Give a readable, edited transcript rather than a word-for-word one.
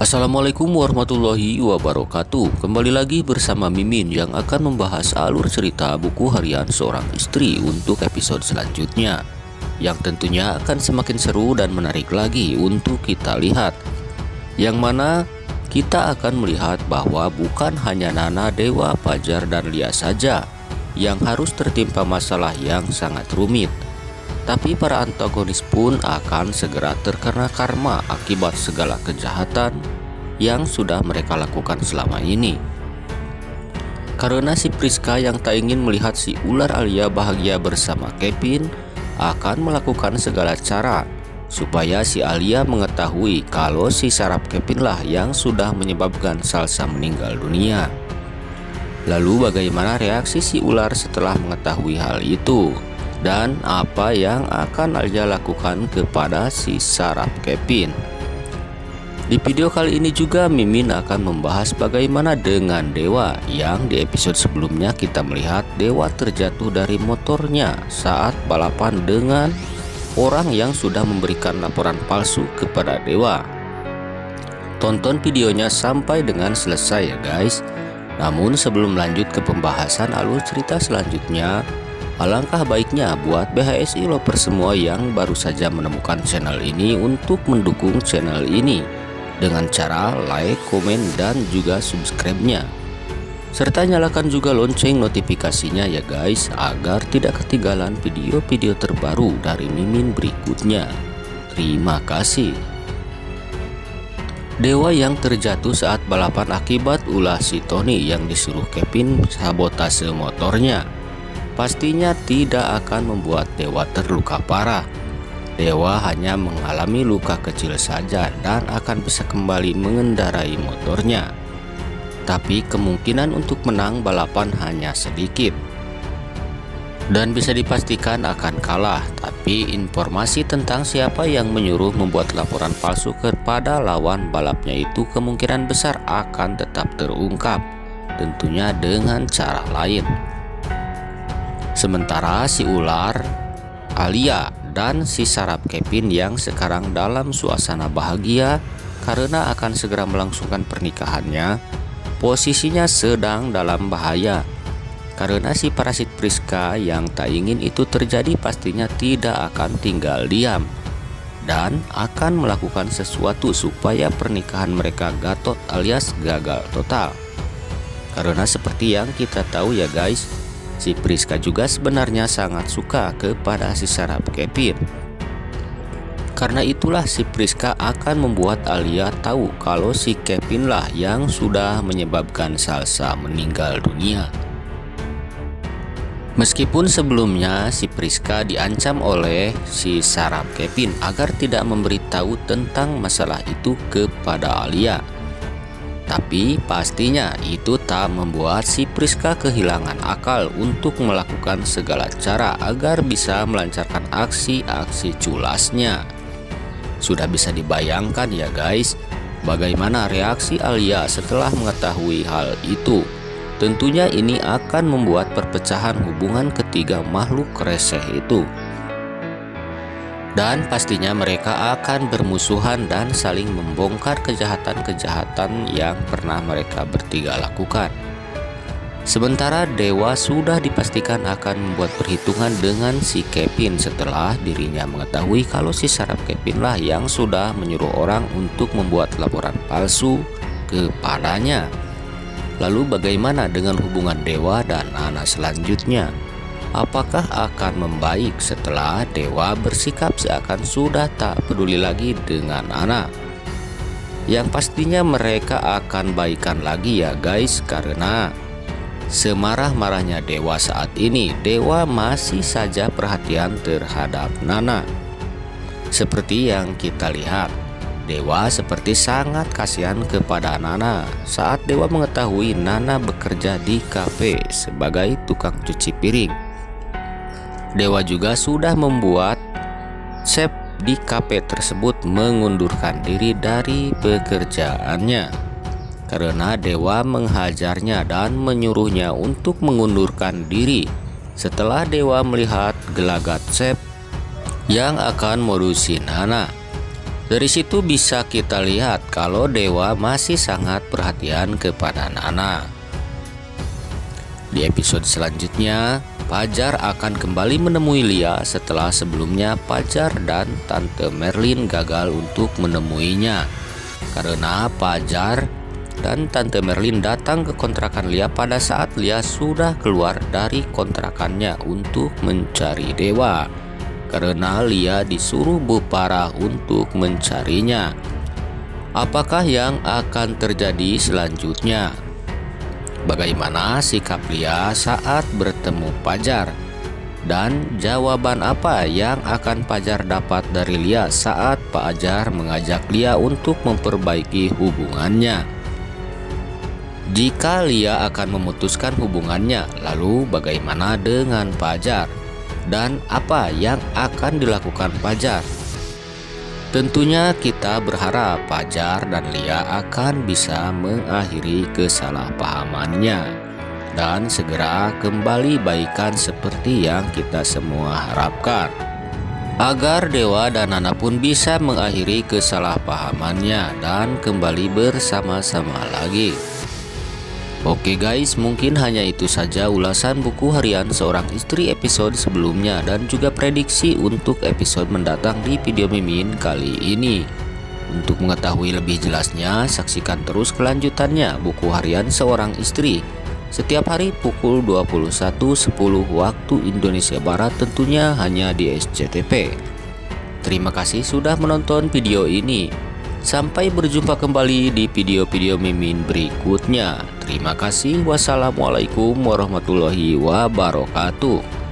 Assalamualaikum warahmatullahi wabarakatuh. Kembali lagi bersama Mimin yang akan membahas alur cerita buku harian seorang istri untuk episode selanjutnya, yang tentunya akan semakin seru dan menarik lagi untuk kita lihat. Yang mana kita akan melihat bahwa bukan hanya Nana, Dewa, Fajar, dan Lia saja yang harus tertimpa masalah yang sangat rumit, tapi para antagonis pun akan segera terkena karma akibat segala kejahatan yang sudah mereka lakukan selama ini. Karena si Priska yang tak ingin melihat si ular Alia bahagia bersama Kevin akan melakukan segala cara supaya si Alia mengetahui kalau si saraf Kevin lah yang sudah menyebabkan Salsa meninggal dunia. Lalu bagaimana reaksi si ular setelah mengetahui hal itu? Dan apa yang akan Alia lakukan kepada si saraf Kevin? Di video kali ini juga Mimin akan membahas bagaimana dengan Dewa, yang di episode sebelumnya kita melihat Dewa terjatuh dari motornya saat balapan dengan orang yang sudah memberikan laporan palsu kepada Dewa. Tonton videonya sampai dengan selesai ya guys. Namun sebelum lanjut ke pembahasan alur cerita selanjutnya, alangkah baiknya buat BHSI lovers semua yang baru saja menemukan channel ini untuk mendukung channel ini dengan cara like, komen, dan juga subscribe-nya. Serta nyalakan juga lonceng notifikasinya ya guys, agar tidak ketinggalan video-video terbaru dari Mimin berikutnya. Terima kasih. Dewa yang terjatuh saat balapan akibat ulah si Tony yang disuruh Kevin sabotase motornya pastinya tidak akan membuat Dewa terluka parah. Dewa hanya mengalami luka kecil saja dan akan bisa kembali mengendarai motornya. Tapi kemungkinan untuk menang balapan hanya sedikit dan bisa dipastikan akan kalah. Tapi informasi tentang siapa yang menyuruh membuat laporan palsu kepada lawan balapnya itu kemungkinan besar akan tetap terungkap, tentunya dengan cara lain. Sementara si ular Alia dan si saraf Kevin yang sekarang dalam suasana bahagia karena akan segera melangsungkan pernikahannya, posisinya sedang dalam bahaya. Karena si parasit Priska yang tak ingin itu terjadi pastinya tidak akan tinggal diam dan akan melakukan sesuatu supaya pernikahan mereka gatot alias gagal total. Karena seperti yang kita tahu ya guys, si Priska juga sebenarnya sangat suka kepada si saraf Kevin. Karena itulah si Priska akan membuat Alia tahu kalau si Kevin lah yang sudah menyebabkan Salsa meninggal dunia. Meskipun sebelumnya si Priska diancam oleh si saraf Kevin agar tidak memberitahu tentang masalah itu kepada Alia, tapi pastinya itu tak membuat si Priska kehilangan akal untuk melakukan segala cara agar bisa melancarkan aksi-aksi culasnya. Sudah bisa dibayangkan ya guys, bagaimana reaksi Alia setelah mengetahui hal itu. Tentunya ini akan membuat perpecahan hubungan ketiga makhluk reseh itu. Dan pastinya mereka akan bermusuhan dan saling membongkar kejahatan-kejahatan yang pernah mereka bertiga lakukan. Sementara Dewa sudah dipastikan akan membuat perhitungan dengan si Kevin setelah dirinya mengetahui kalau si saraf Kevin lah yang sudah menyuruh orang untuk membuat laporan palsu kepadanya. Lalu bagaimana dengan hubungan Dewa dan Nana selanjutnya? Apakah akan membaik setelah Dewa bersikap seakan sudah tak peduli lagi dengan Nana? Yang pastinya mereka akan baikan lagi ya guys, karena semarah-marahnya Dewa saat ini, Dewa masih saja perhatian terhadap Nana. Seperti yang kita lihat, Dewa seperti sangat kasihan kepada Nana saat Dewa mengetahui Nana bekerja di kafe sebagai tukang cuci piring. Dewa juga sudah membuat chef di kafe tersebut mengundurkan diri dari pekerjaannya karena Dewa menghajarnya dan menyuruhnya untuk mengundurkan diri setelah Dewa melihat gelagat chef yang akan modusi Nana. Dari situ bisa kita lihat kalau Dewa masih sangat perhatian kepada Nana. Di episode selanjutnya, Fajar akan kembali menemui Lia setelah sebelumnya Fajar dan Tante Merlin gagal untuk menemuinya. Karena Fajar dan Tante Merlin datang ke kontrakan Lia pada saat Lia sudah keluar dari kontrakannya untuk mencari Dewa. Karena Lia disuruh Bu Farah untuk mencarinya. Apakah yang akan terjadi selanjutnya? Bagaimana sikap Lia saat bertemu Fajar? Dan jawaban apa yang akan Fajar dapat dari Lia saat Fajar mengajak Lia untuk memperbaiki hubungannya? Jika Lia akan memutuskan hubungannya, lalu bagaimana dengan Fajar? Dan apa yang akan dilakukan Fajar? Tentunya kita berharap Fajar dan Lia akan bisa mengakhiri kesalahpahamannya dan segera kembali baikan seperti yang kita semua harapkan, agar Dewa dan Nana pun bisa mengakhiri kesalahpahamannya dan kembali bersama-sama lagi. Oke guys, mungkin hanya itu saja ulasan buku harian seorang istri episode sebelumnya dan juga prediksi untuk episode mendatang di video Mimin kali ini. Untuk mengetahui lebih jelasnya, saksikan terus kelanjutannya buku harian seorang istri setiap hari pukul 21.10 waktu Indonesia Barat, tentunya hanya di SCTV. Terima kasih sudah menonton video ini. Sampai berjumpa kembali di video-video Mimin berikutnya. Terima kasih. Wassalamualaikum warahmatullahi wabarakatuh.